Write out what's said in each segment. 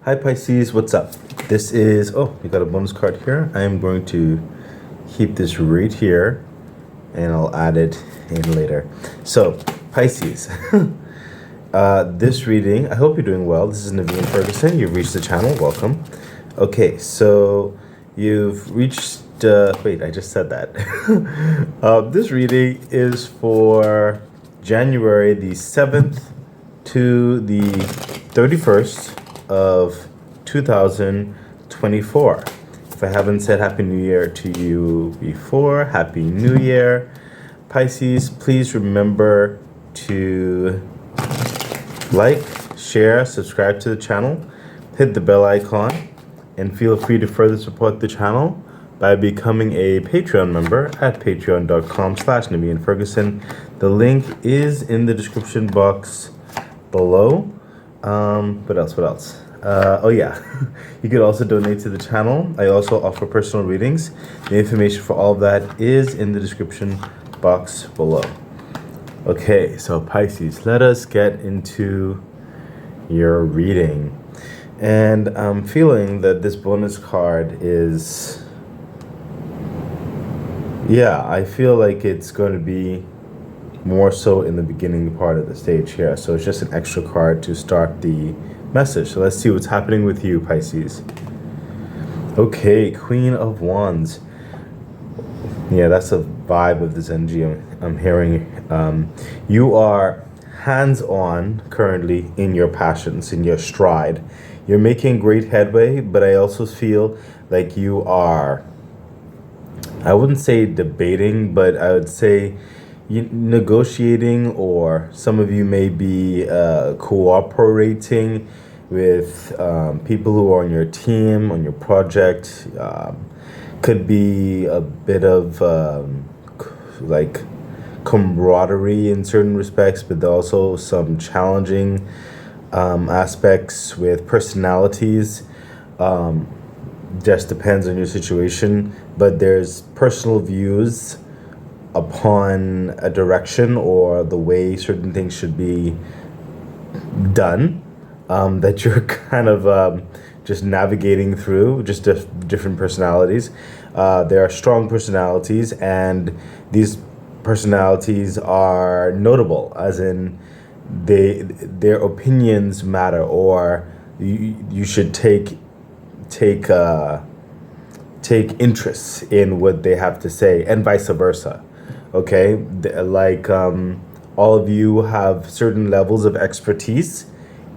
Hi Pisces, what's up? This is, you got a bonus card here. I am going to keep this right here and I'll add it in later. So, Pisces, this reading, I hope you're doing well. This is Naveen Ferguson. You've reached the channel. Welcome. Okay, so you've reached, wait, I just said that. This reading is for January the 7th to the 31st of 2024. If I haven't said Happy New Year to you before, Happy New Year. Pisces, please remember to like, share, subscribe to the channel, hit the bell icon, and feel free to further support the channel by becoming a Patreon member at patreon.com/Naveen Ferguson. The link is in the description box below. What else? You could also donate to the channel. I also offer personal readings. The information for all of that is in the description box below. Okay, so Pisces, let us get into your reading. And I'm feeling that this bonus card is, I feel like it's going to be more so in the beginning part of the stage here. So it's just an extra card to start the message. So let's see what's happening with you, Pisces. Okay, Queen of Wands. Yeah, that's a vibe of this energy I'm hearing. You are hands-on currently in your passions, in your stride. You're making great headway, but I also feel like you are, I wouldn't say debating, but I would say negotiating, or some of you may be cooperating with people who are on your team, on your project. Could be a bit of like camaraderie in certain respects, but also some challenging aspects with personalities. Just depends on your situation, but there's personal views upon a direction or the way certain things should be done, that you're kind of just navigating through, just different personalities. There are strong personalities, and these personalities are notable, as in their opinions matter, or you should take interest in what they have to say, and vice versa. Okay, like all of you have certain levels of expertise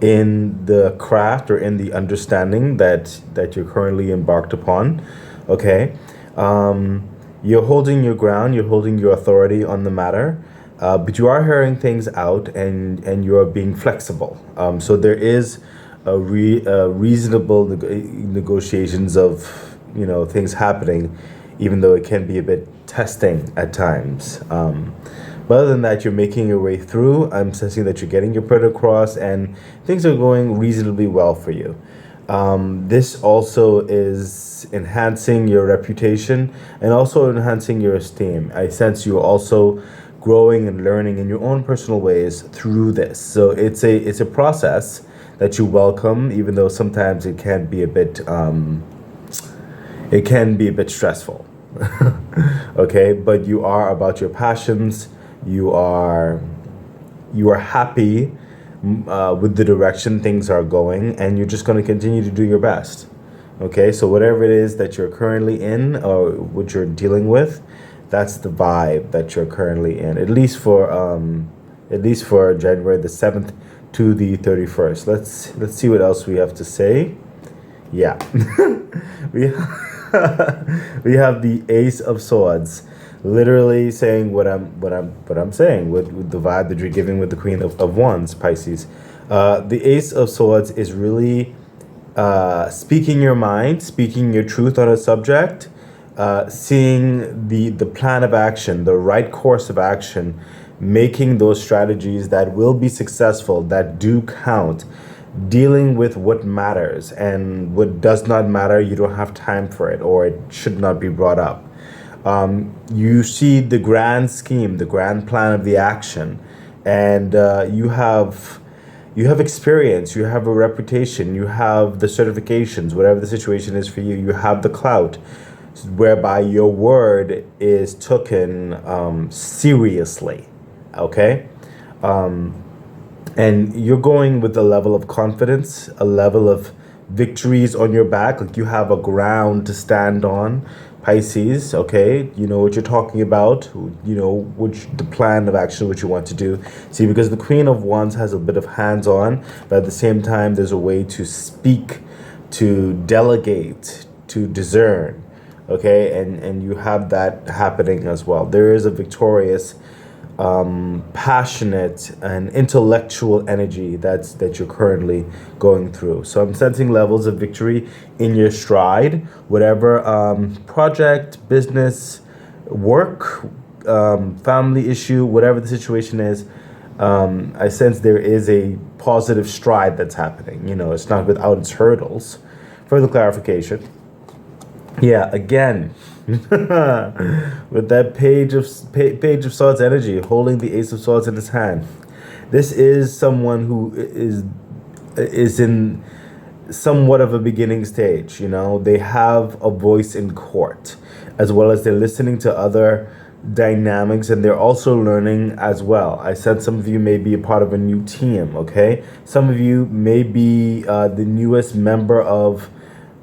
in the craft or in the understanding that you're currently embarked upon. Okay, you're holding your ground, you're holding your authority on the matter, but you are hearing things out, and you're being flexible. So there is a reasonable negotiations of things happening, even though it can be a bit testing at times. But other than that, you're making your way through. I'm sensing that you're getting your point across, and things are going reasonably well for you. This also is enhancing your reputation and also enhancing your esteem. I sense you're also growing and learning in your own personal ways through this. So it's a process that you welcome, even though sometimes it can be a bit stressful. Okay, but you are about your passions. You are happy with the direction things are going, and you're just going to continue to do your best. Okay, so whatever it is that you're currently in, or what you're dealing with, that's the vibe that you're currently in, at least for January the 7th to the 31st. Let's see what else we have to say. Yeah. we we have the Ace of Swords, literally saying what I'm saying with the vibe that you're giving with the Queen of Wands, Pisces. The Ace of Swords is really speaking your mind, speaking your truth on a subject, seeing the plan of action, the right course of action, making those strategies that will be successful, that do count, dealing with what matters, and what does not matter, you don't have time for it, or it should not be brought up. You see the grand scheme, the grand plan of the action, and you have You have experience, you have a reputation, you have the certifications, whatever the situation is for you, you have the clout, whereby your word is taken seriously. Okay? And you're going with a level of confidence, a level of victories on your back, like you have a ground to stand on. Pisces, okay, you know what you're talking about, you know which the plan of action which you want to do. See, because the Queen of Wands has a bit of hands-on, but at the same time there's a way to speak, to delegate, to discern, okay, and you have that happening as well. There is a victorious, passionate and intellectual energy that you're currently going through. So I'm sensing levels of victory in your stride, whatever project, business, work, family issue, whatever the situation is. I sense there is a positive stride that's happening. You know, it's not without its hurdles. Further clarification. Yeah, again, with that page of swords energy, holding the ace of swords in his hand. This is someone who is in somewhat of a beginning stage. You know, they have a voice in court, as well as they're listening to other dynamics, and they're also learning as well. I said some of you may be a part of a new team. Okay, some of you may be the newest member of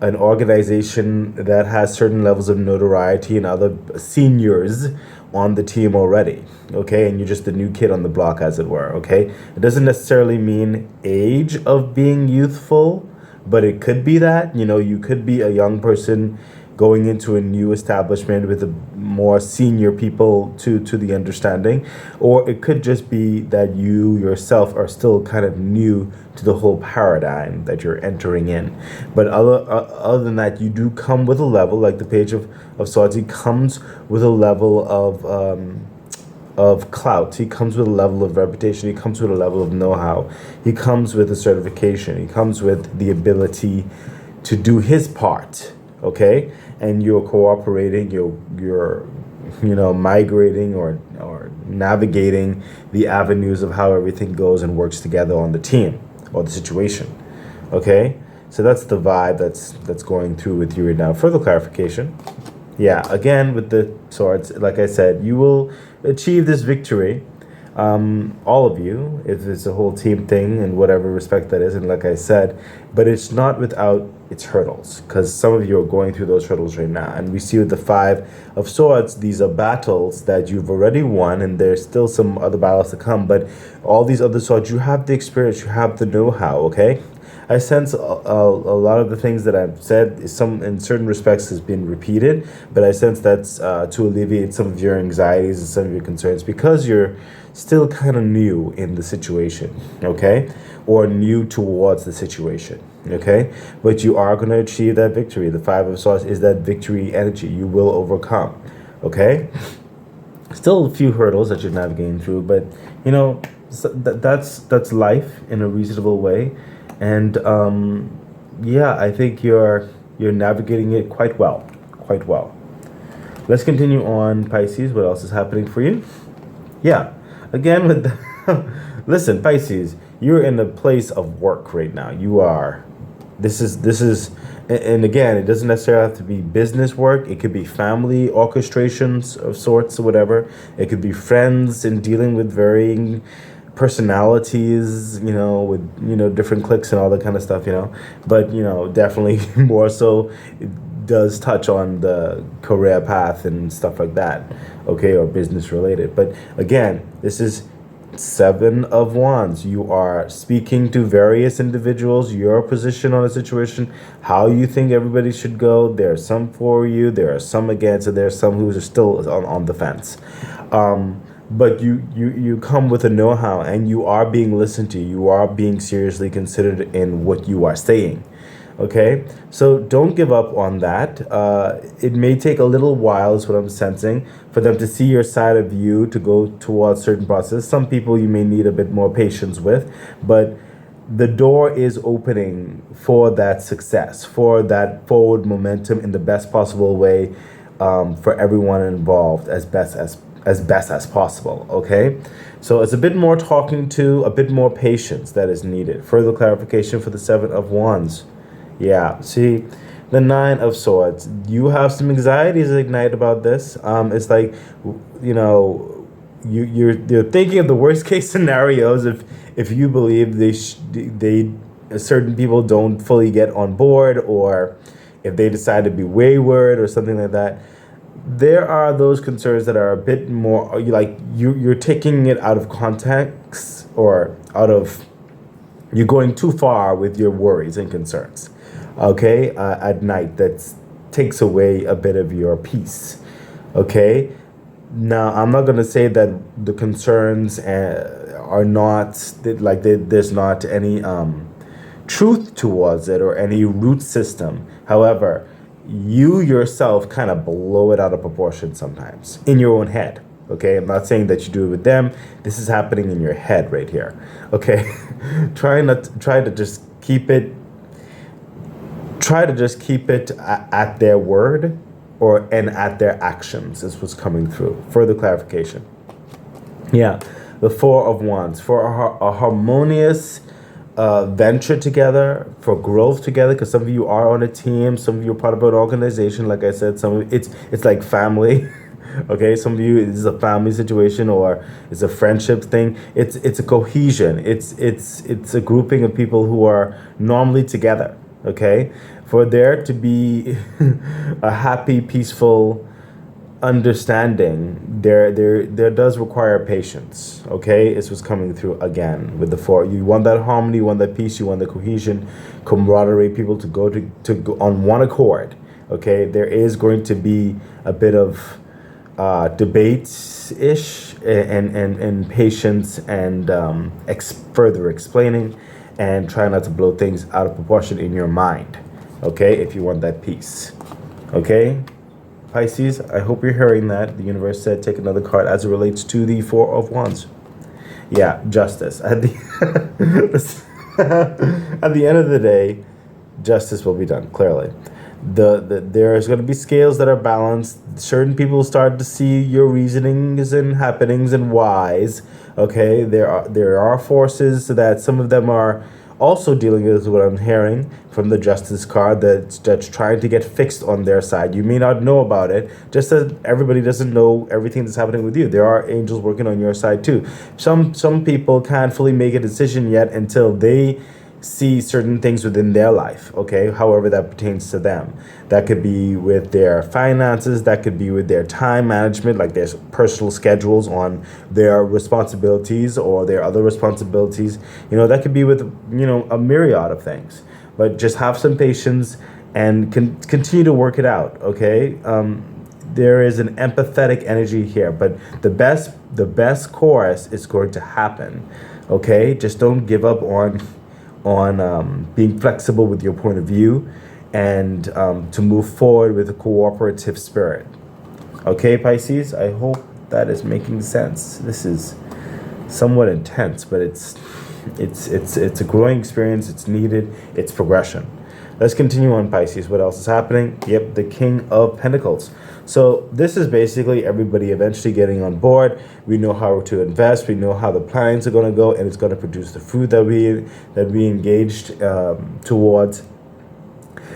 an organization that has certain levels of notoriety and other seniors on the team already, okay? And you're just the new kid on the block, as it were, okay? It doesn't necessarily mean age of being youthful, but it could be that. You know, you could be a young person going into a new establishment with a more senior people to the understanding, or it could just be that you yourself are still kind of new to the whole paradigm that you're entering in. But other than that, you do come with a level, like the Page of Swords. He comes with a level of clout. He comes with a level of reputation. He comes with a level of know-how. He comes with a certification. He comes with the ability to do his part. Okay, and you're cooperating. You're migrating or navigating the avenues of how everything goes and works together on the team or the situation. Okay, so that's the vibe that's going through with you right now. Further clarification. Yeah, again with the swords, like I said, you will achieve this victory. All of you, if it's a whole team thing in whatever respect that is, and like I said, but it's not without its hurdles, because some of you are going through those hurdles right now. And we see with the Five of Swords, these are battles that you've already won, and there's still some other battles to come, but all these other swords, you have the experience, you have the know-how. Okay, I sense a lot of the things that I've said is in certain respects has been repeated, but I sense that's to alleviate some of your anxieties and some of your concerns, because you're still kind of new in the situation, okay, or new towards the situation, okay, but you are going to achieve that victory. The Five of Swords is that victory energy. You will overcome, okay. Still a few hurdles that you're navigating through, but you know, that's life in a reasonable way. And yeah, I think you're navigating it quite well. Let's continue on, Pisces. What else is happening for you? Yeah, again with listen, Pisces, you're in a place of work right now. You are. This is, and again, it doesn't necessarily have to be business work. It could be family orchestrations of sorts or whatever. It could be friends and dealing with varying personalities, with different cliques and all that kind of stuff, but definitely more so it does touch on the career path and stuff like that, okay, or business related. But again, this is Seven of Wands. You are speaking to various individuals, your position on a situation, how you think everybody should go. There are some for you, there are some against, and there are some who are still on the fence. But you come with a know-how, and you are being listened to. You are being seriously considered in what you are saying. Okay, so don't give up on that. It may take a little while, is what I'm sensing, for them to see your side of you to go towards certain process. Some people you may need a bit more patience with, but the door is opening for that success, for that forward momentum in the best possible way, for everyone involved as best as best as possible, okay? So it's a bit more talking to, a bit more patience that is needed. Further clarification for the Seven of Wands. Yeah, see, the Nine of Swords. You have some anxieties ignite about this. It's like, you know, you're thinking of the worst case scenarios if you believe they certain people don't fully get on board, or if they decide to be wayward or something like that. There are those concerns that are a bit more like you're taking it out of context, or out of, you're going too far with your worries and concerns, okay, at night. That takes away a bit of your peace, okay. Now, I'm not going to say that the concerns are not, like, there's not any truth towards it or any root system. However, you yourself kind of blow it out of proportion sometimes in your own head. Okay, I'm not saying that you do it with them. This is happening in your head right here. Okay, try to just keep it. Try to just keep it at their word, and at their actions is what's coming through. Further clarification. Yeah, the Four of Wands, for a harmonious venture together, for growth together, because some of you are on a team, some of you are part of an organization. Like I said, some of it's like family. Okay, some of you, it's a family situation, or it's a friendship thing. It's a cohesion. It's a grouping of people who are normally together. Okay, for there to be a happy, peaceful understanding, there does require patience. Okay, it's what's coming through again with the Four. You want that harmony, you want that peace, you want the cohesion, camaraderie, people to go on one accord. Okay, there is going to be a bit of debates-ish, and patience, and further explaining, and try not to blow things out of proportion in your mind. Okay, if you want that peace. Okay, Pisces, I hope you're hearing that. The universe said take another card as it relates to the Four of Wands. Yeah, justice. At the at the end of the day, justice will be done, clearly. There's going to be scales that are balanced. Certain people start to see your reasonings and happenings and whys. Okay, there are forces that some of them are also dealing with what I'm hearing from the Justice card, that's trying to get fixed on their side. You may not know about it, just as everybody doesn't know everything that's happening with you. There are angels working on your side too. Some people can't fully make a decision yet until they see certain things within their life, okay, however that pertains to them. That could be with their finances, that could be with their time management, like their personal schedules on their responsibilities or their other responsibilities. You know, that could be with, you know, a myriad of things. But just have some patience and continue to work it out, okay? There is an empathetic energy here, but the best course is going to happen, okay? Just don't give up on being flexible with your point of view, and to move forward with a cooperative spirit. Okay, Pisces, I hope that is making sense. This is somewhat intense, but it's a growing experience. It's needed. It's progression. Let's continue on, Pisces. What else is happening? Yep, the King of Pentacles. So this is basically everybody eventually getting on board. We know how to invest. We know how the plans are going to go, and it's going to produce the fruit that we engaged towards.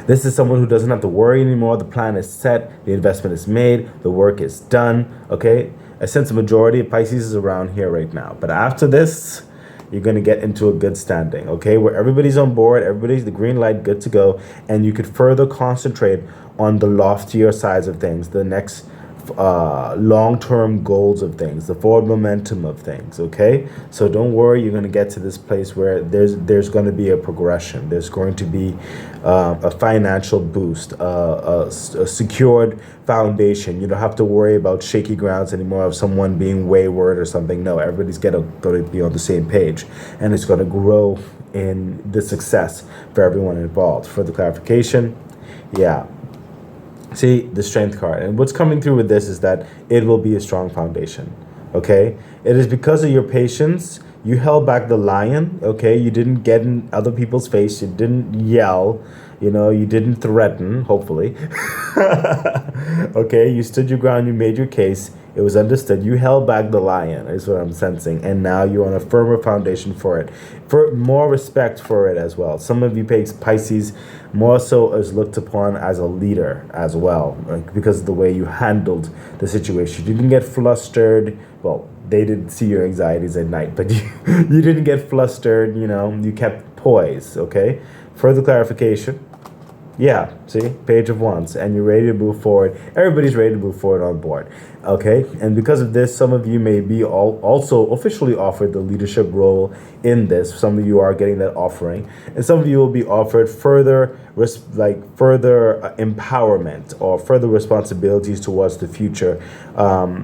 This is someone who doesn't have to worry anymore. The plan is set. The investment is made. The work is done. Okay? I sense a majority of Pisces is around here right now. But after this, you're going to get into a good standing, okay, where everybody's on board, everybody's the green light, good to go, and you could further concentrate on the loftier sides of things, the next long-term goals of things, the forward momentum of things, okay? So don't worry, you're going to get to this place where there's going to be a progression. There's going to be a financial boost, a secured foundation. You don't have to worry about shaky grounds anymore of someone being wayward or something. No, everybody's going to be on the same page, and it's going to grow in the success for everyone involved. Further clarification, yeah. See, the Strength card. And what's coming through with this is that it will be a strong foundation, okay? It is because of your patience, You held back the lion, okay? You didn't get in other people's face. You didn't yell. You didn't threaten, hopefully. Okay, you stood your ground, you made your case. It was understood. You held back the lion, is what I'm sensing. And now you're on a firmer foundation for it. For more respect for it as well. Some of you Pisces more so is looked upon as a leader as well, like because of the way you handled the situation. You didn't get flustered. Well, they didn't see your anxieties at night, but you didn't get flustered, you kept poise, okay? Further clarification. Yeah, see, Page of Wands, and you're ready to move forward. Everybody's ready to move forward on board, okay? And because of this, some of you may be also officially offered the leadership role in this. Some of you are getting that offering, and some of you will be offered further empowerment or further responsibilities towards the future,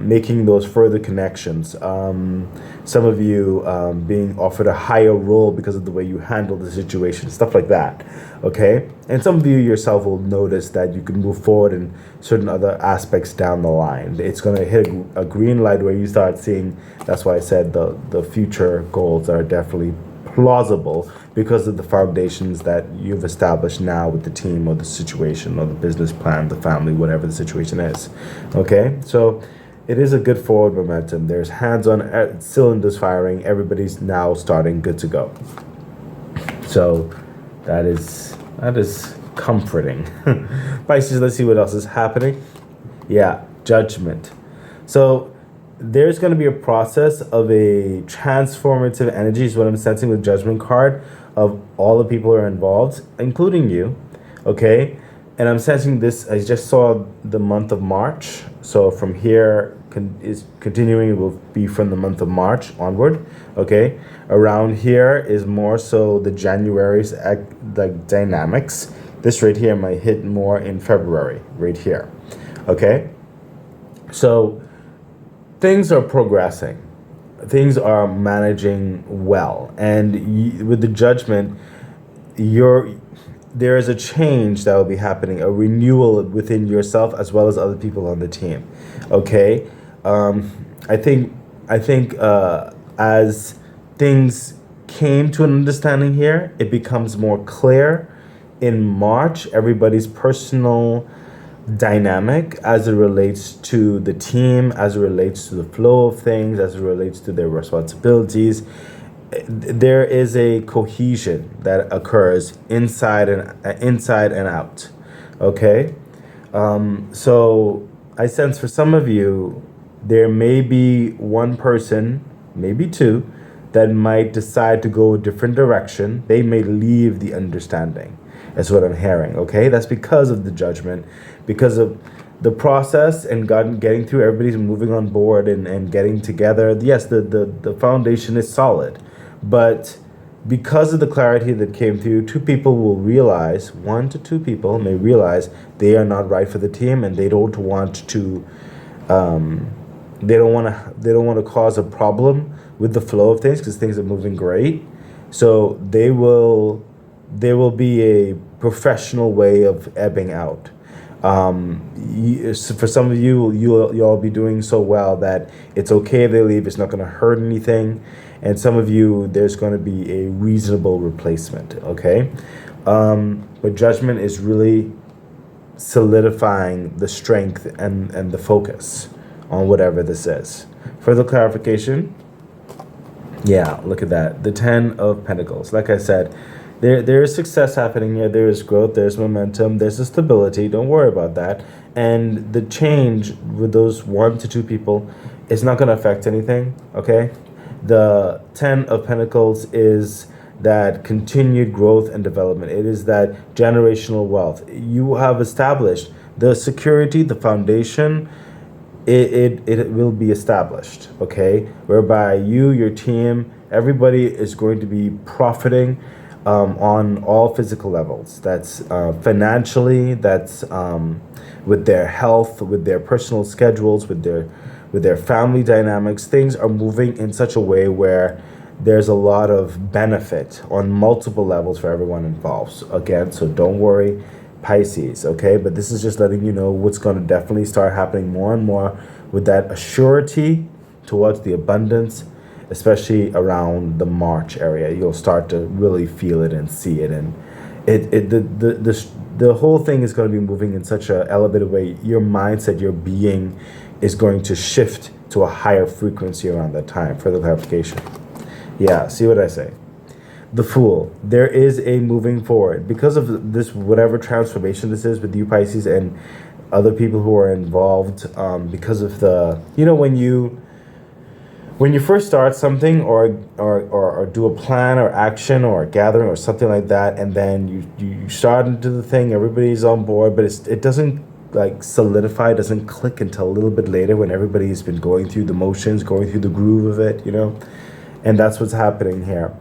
making those further connections. Some of you being offered a higher role because of the way you handle the situation, stuff like that, okay? And some of you yourself will notice that you can move forward in certain other aspects down the line. It's going to hit a green light where you start seeing. That's why I said the future goals are definitely plausible because of the foundations that you've established now with the team or the situation or the business plan, the family, whatever the situation is, okay? So it is a good forward momentum. There's hands-on cylinders firing. Everybody's now starting good to go. So that is comforting. Pisces, let's see what else is happening. Yeah, judgment. So there's going to be a process of a transformative energy is what I'm sensing with judgment card of all the people who are involved, including you, okay? And I'm sensing this. I just saw the month of March. So from here is continuing. It will be from the month of March onward. Okay. Around here is more so the January's like dynamics. This right here might hit more in February. Right here. Okay. So things are progressing. Things are managing well, and with the judgment, there is a change that will be happening, a renewal within yourself as well as other people on the team. Okay, I think as things came to an understanding here, it becomes more clear in March. Everybody's personal dynamic as it relates to the team, as it relates to the flow of things, as it relates to their responsibilities. There is a cohesion that occurs inside and out. Okay, so I sense for some of you there may be one person, maybe two, that might decide to go a different direction. They may leave the understanding. That's what I'm hearing. Okay, that's because of the judgment, because of the process and getting through. Everybody's moving on board and getting together. Yes, the foundation is solid. But because of the clarity that came through, one to two people may realize they are not right for the team, and they don't want to they don't want to cause a problem with the flow of things because things are moving great. So there will be a professional way of ebbing out. For some of you, you'll be doing so well that it's okay if they leave. It's not going to hurt anything. And some of you, there's going to be a reasonable replacement, okay? But judgment is really solidifying the strength and the focus on whatever this is. Further clarification? Yeah, look at that. The 10 of Pentacles. Like I said, there is success happening here. There is growth. There's momentum. There's a stability. Don't worry about that. And the change with those 1 to 2 people is not going to affect anything, okay? The 10 of Pentacles is that continued growth and development. It is that generational wealth. You have established the security, the foundation. It will be established, okay? Whereby you, your team, everybody is going to be profiting on all physical levels. That's financially, that's with their health, with their personal schedules, with their family dynamics. Things are moving in such a way where there's a lot of benefit on multiple levels for everyone involved. Again, so don't worry, Pisces, okay? But this is just letting you know what's going to definitely start happening more and more with that assurity towards the abundance, especially around the March area. You'll start to really feel it and see it, and the whole thing is going to be moving in such a elevated way. Your mindset, your being, is going to shift to a higher frequency around that time. Further clarification. Yeah, see what I say? The Fool. There is a moving forward because of this, whatever transformation this is with you Pisces and other people who are involved. Because of the, when you first start something or do a plan or action or a gathering or something like that, and then you start into the thing, everybody's on board, but it doesn't like solidify, doesn't click until a little bit later when everybody's been going through the motions, going through the groove of it, and that's what's happening here.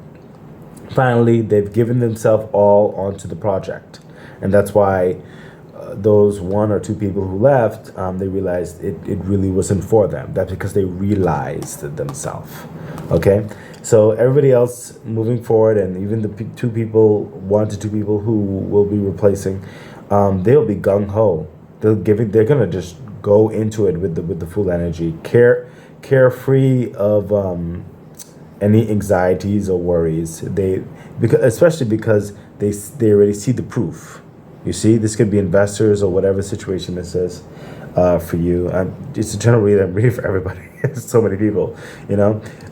Finally, they've given themselves all onto the project, and that's why those one or two people who left, they realized it really wasn't for them. That's because they realized it themselves. Okay, so everybody else moving forward, and even the one to two people who will be replacing, they'll be gung ho. They're gonna just go into it with the full energy, carefree of any anxieties or worries. Especially because they already see the proof. You see, this could be investors or whatever situation this is for you. It's a general read. I'm reading for everybody. So many people,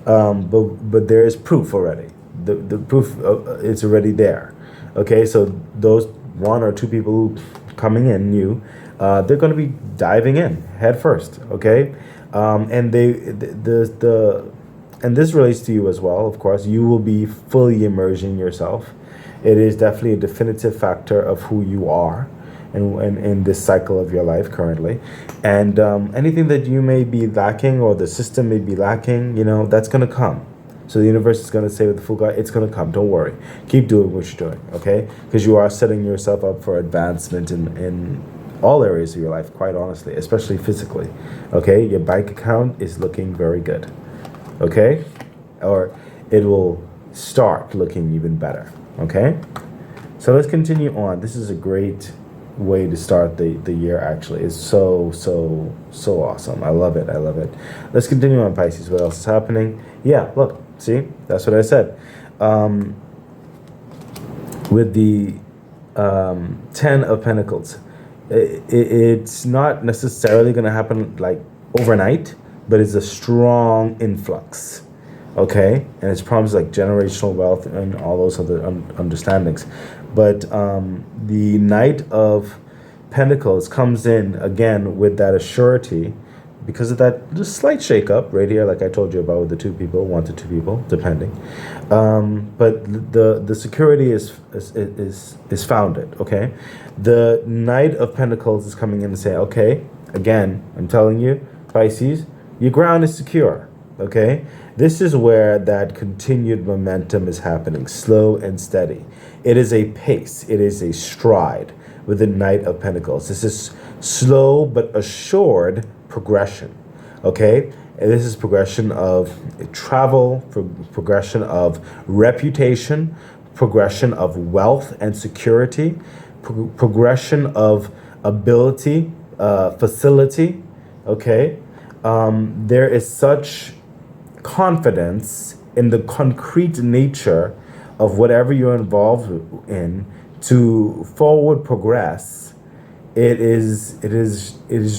but there is proof already. The proof it's already there. Okay, so those one or two people who coming in new, they're going to be diving in head first. Okay, and and this relates to you as well, of course. You will be fully immersing yourself. It is definitely a definitive factor of who you are and in this cycle of your life currently. And anything that you may be lacking or the system may be lacking, that's going to come. So the universe is going to say with the Fool card, it's going to come. Don't worry. Keep doing what you're doing, okay? Because you are setting yourself up for advancement in all areas of your life, quite honestly, especially physically, okay? Your bank account is looking very good. Okay, or it will start looking even better. Okay, so let's continue on. This is a great way to start the year. Actually, it's so awesome. I love it. Let's continue on, Pisces. What else is happening? Yeah, look, see, that's what I said. With the 10 of Pentacles, it's not necessarily going to happen like overnight, but it's a strong influx, okay? And it's promised like generational wealth and all those other understandings. But the Knight of Pentacles comes in again with that assurity because of that just slight shakeup right here, like I told you about with the two people, one to two people, depending. But the security is founded, okay? The Knight of Pentacles is coming in and saying, okay, again, I'm telling you, Pisces, your ground is secure, okay? This is where that continued momentum is happening, slow and steady. It is a pace, it is a stride with the Knight of Pentacles. This is slow but assured progression, okay? And this is progression of travel, progression of reputation, progression of wealth and security, progression of ability, facility, okay? There is such confidence in the concrete nature of whatever you're involved in to forward progress. It is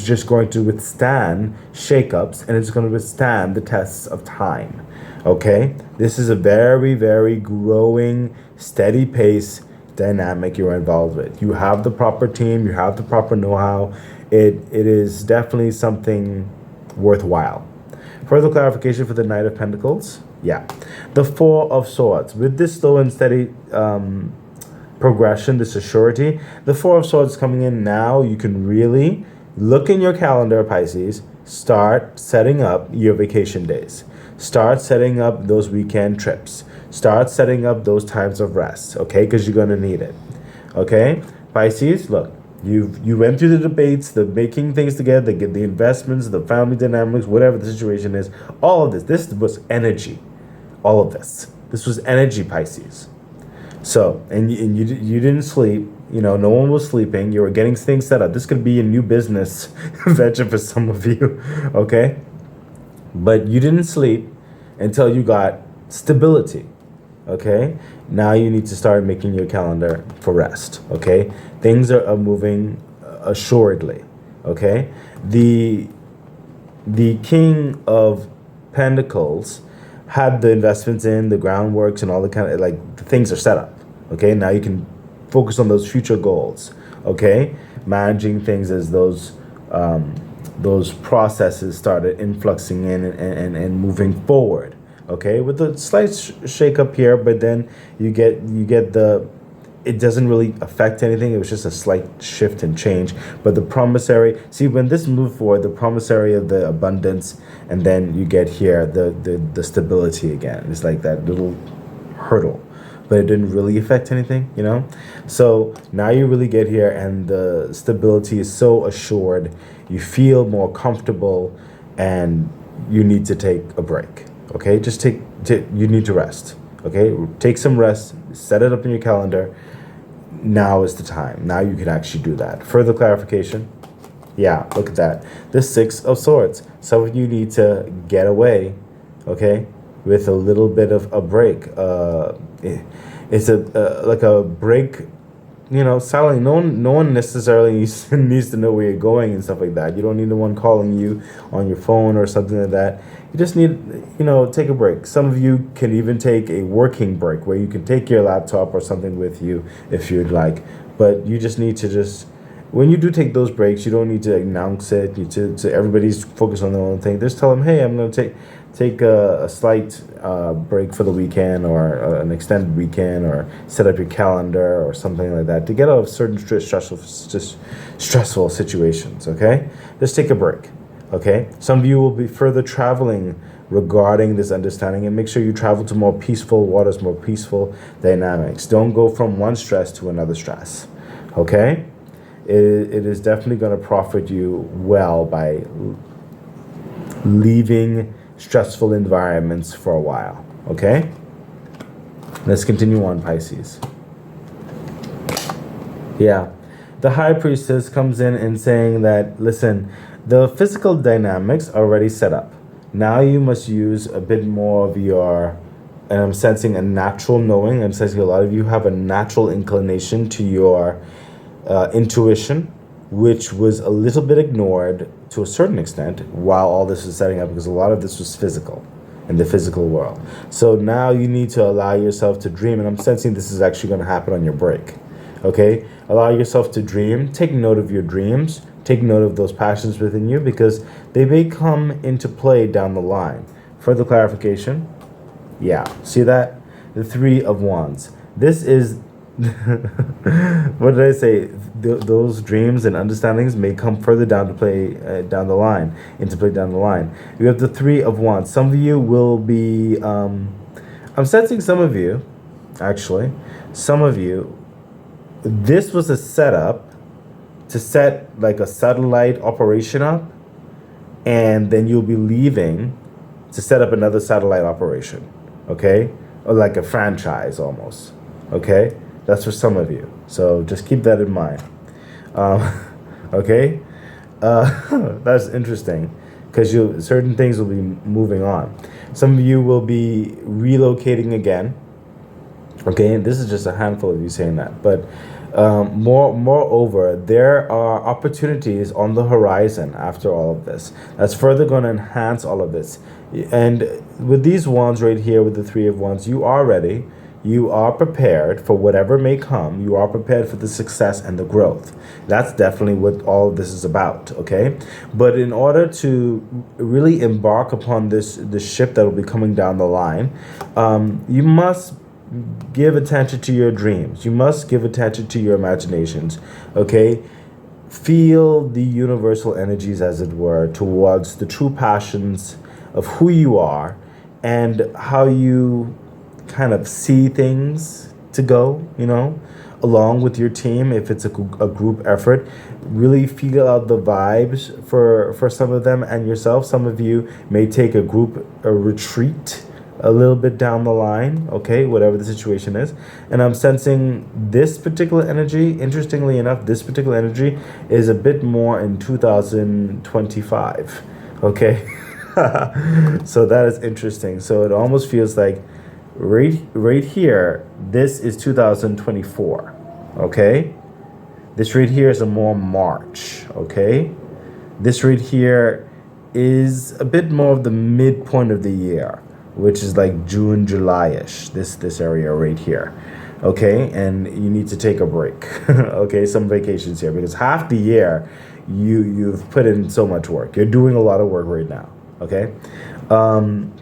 just going to withstand shakeups, and it's going to withstand the tests of time. Okay, this is a very, very growing, steady pace dynamic you're involved with. You have the proper team, you have the proper know-how. It is definitely something worthwhile. Further clarification for the Knight of Pentacles. Yeah, the Four of Swords. With this slow and steady progression, this assurity, the Four of Swords coming in now. You can really look in your calendar, Pisces. Start setting up your vacation days. Start setting up those weekend trips. Start setting up those times of rest, okay? Because you're going to need it, okay? Pisces, look, you went through the debates, the making things together, the investments, the family dynamics, whatever the situation is, all of this. This was energy, all of this. This was energy, Pisces. So, and you didn't sleep. No one was sleeping. You were getting things set up. This could be a new business venture for some of you, okay? But you didn't sleep, until you got stability. Okay, now you need to start making your calendar for rest. Okay, things are moving assuredly. Okay, the King of Pentacles had the investments in the groundworks and all the kind of like the things are set up. Okay, now you can focus on those future goals. Okay, managing things as those processes started influxing in and moving forward. Okay, with a slight shake up here, but then you get the, it doesn't really affect anything. It was just a slight shift and change. But the promissory, see, when this moved forward, the promissory of the abundance, and then you get here the stability again. It's like that little hurdle, but it didn't really affect anything, you know? So now you really get here, and the stability is so assured. You feel more comfortable, and you need to take a break. Okay, just you need to rest. Okay, take some rest, set it up in your calendar. Now is the time. Now you can actually do that. Further clarification. Yeah, look at that. The Six of Swords. Some of you need to get away, okay, with a little bit of a break. It's like a break, you know, silently. No one necessarily needs to know where you're going and stuff like that. You don't need the one calling you on your phone or something like that. You just need, you know, take a break. Some of you can even take a working break where you can take your laptop or something with you if you'd like. But you just need to when you do take those breaks, you don't need to announce it. To everybody's focused on their own thing. Just tell them, hey, I'm going to take a slight break for the weekend, or an extended weekend, or set up your calendar or something like that to get out of certain stressful situations. Okay, just take a break. Okay, some of you will be further traveling regarding this understanding, and make sure you travel to more peaceful waters, more peaceful dynamics. Don't go from one stress to another stress. Okay, it is definitely going to profit you well by leaving stressful environments for a while. Okay, let's continue on, Pisces. Yeah, the High Priestess comes in and saying that, listen, the physical dynamics are already set up. Now you must use a bit more of your, and I'm sensing a natural knowing. I'm sensing a lot of you have a natural inclination to your intuition, which was a little bit ignored to a certain extent while all this was setting up, because a lot of this was physical, in the physical world. So now you need to allow yourself to dream, and I'm sensing this is actually going to happen on your break. Okay? Allow yourself to dream. Take note of your dreams. Take note of those passions within you, because they may come into play down the line. Further clarification. Yeah, see that? The Three of Wands. This is, what did I say? Those dreams and understandings may come further down to play down the line, into play down the line. You have the Three of Wands. Some of you will be, I'm sensing some of you, actually, some of you, this was a setup to set like a satellite operation up, and then you'll be leaving to set up another satellite operation, okay? Or like a franchise almost, okay? That's for some of you. So just keep that in mind, okay? That's interesting, because certain things will be moving on. Some of you will be relocating again, okay? And this is just a handful of you saying that, but moreover, there are opportunities on the horizon after all of this that's further going to enhance all of this. And with these wands right here, with the Three of Wands, you are ready. You are prepared for whatever may come. You are prepared for the success and the growth. That's definitely what all of this is about, okay? But in order to really embark upon this ship that will be coming down the line, you must give attention to your dreams. You must give attention to your imaginations, okay? Feel the universal energies, as it were, towards the true passions of who you are and how you kind of see things to go, you know, along with your team. If it's a group effort, really feel out the vibes for some of them and yourself. Some of you may take a retreat a little bit down the line, okay, whatever the situation is. And I'm sensing this particular energy, interestingly enough, this particular energy is a bit more in 2025, okay? So that is interesting. So it almost feels like right here, this is 2024. Okay? This right here is a more March, okay? This right here is a bit more of the midpoint of the year, which is like June, July-ish, this area right here. Okay, and you need to take a break. Okay, some vacations here, because half the year you've put in so much work. You're doing a lot of work right now. Okay, and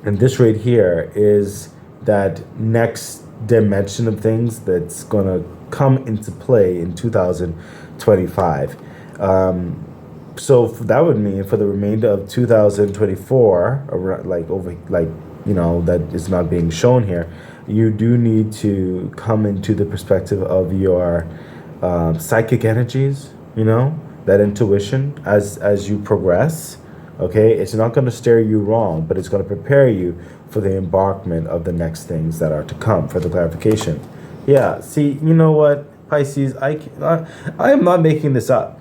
this right here is that next dimension of things that's gonna come into play in 2025. So that would mean for the remainder of 2024, that is not being shown here, you do need to come into the perspective of your psychic energies, that intuition as you progress. Okay, it's not going to steer you wrong, but it's going to prepare you for the embarkment of the next things that are to come, for the clarification. Yeah, see, you know what, Pisces, I am not making this up.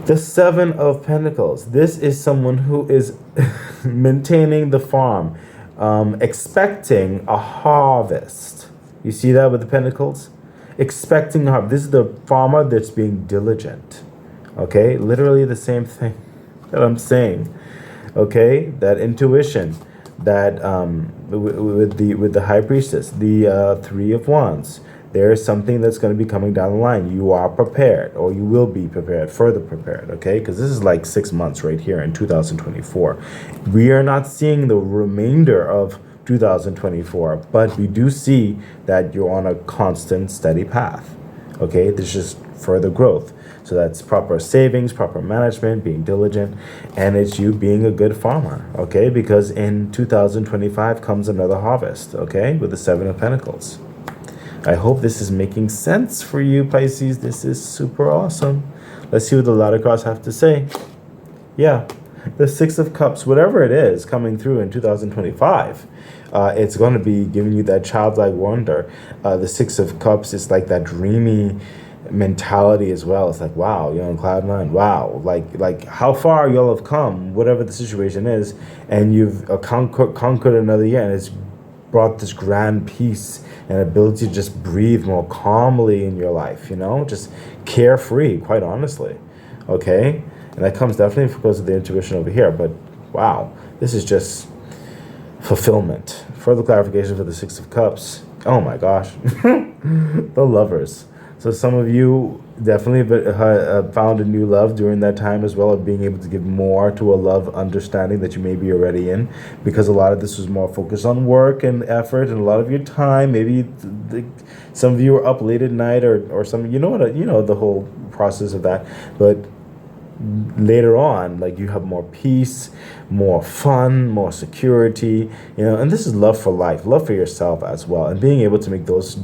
The Seven of Pentacles. This is someone who is maintaining the farm, expecting a harvest. You see that with the Pentacles? Expecting a harvest. This is the farmer that's being diligent. Okay? Literally the same thing that I'm saying. Okay? That intuition, that with the High Priestess, the Three of Wands. There is something that's going to be coming down the line. You are prepared, or you will be prepared, further prepared, okay? Because this is like 6 months right here in 2024. We are not seeing the remainder of 2024, but we do see that you're on a constant, steady path, okay? There's just further growth. So that's proper savings, proper management, being diligent, and it's you being a good farmer, okay? Because in 2025 comes another harvest, okay? With the Seven of Pentacles. I hope this is making sense for you, Pisces. This is super awesome. Let's see what the ladder cards have to say. Yeah, the Six of Cups, whatever it is coming through in 2025, it's going to be giving you that childlike wonder. The Six of Cups is like that dreamy mentality as well. It's like, wow, you're on cloud nine. Wow, like how far y'all have come, whatever the situation is, and you've conquered another year, and it's brought this grand peace and ability to just breathe more calmly in your life, just carefree, quite honestly, okay? And that comes definitely because of the intuition over here, but wow, this is just fulfillment. Further clarification for the Six of Cups. Oh my gosh, the Lovers. So some of you definitely found a new love during that time as well, of being able to give more to a love understanding that you may be already in, because a lot of this was more focused on work and effort and a lot of your time. Maybe some of you were up late at night or some, the whole process of that. But later on, like, you have more peace, more fun, more security, and this is love for life, love for yourself as well, and being able to make those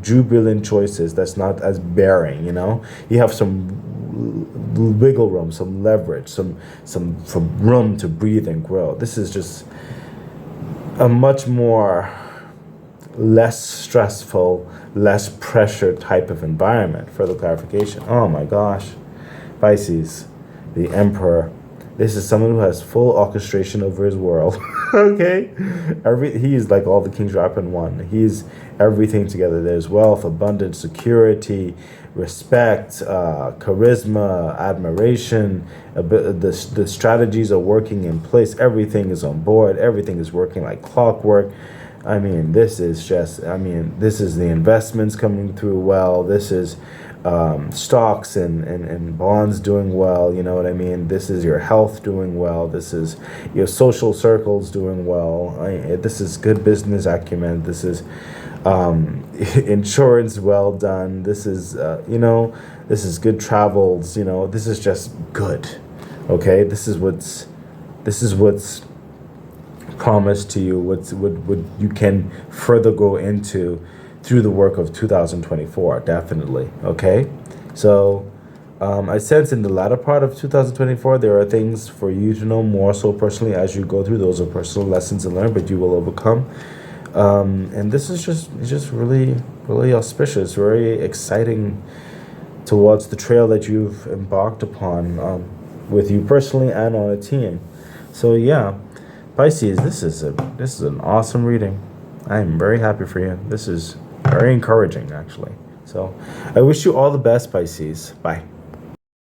jubilant choices that's not as bearing. You have some wiggle room, some leverage, some room to breathe and grow. This is just a much more less stressful, less pressure type of environment. Further clarification. Oh my gosh, Pisces, the Emperor. This is someone who has full orchestration over his world. Okay? He is like all the kings wrapped in one. He's everything together. There's wealth, abundance, security, respect, charisma, admiration. The strategies are working in place. Everything is on board. Everything is working like clockwork. This is the investments coming through well. This is stocks and bonds doing well. You know what I mean? This is your health doing well. This is your social circles doing well. This is good business acumen. This is insurance well done. This is this is good travels. This is just good. Okay, this is what's promised to you. What you can further go into through the work of 2024, definitely. Okay, so I sense in the latter part of 2024 there are things for you to know more so personally as you go through. Those are personal lessons to learn, but you will overcome. And this is just really, really auspicious, very exciting towards the trail that you've embarked upon. with you personally and on a team. So yeah, Pisces, this is an awesome reading. I am very happy for you. This is very encouraging, actually. So I wish you all the best, Pisces. Bye.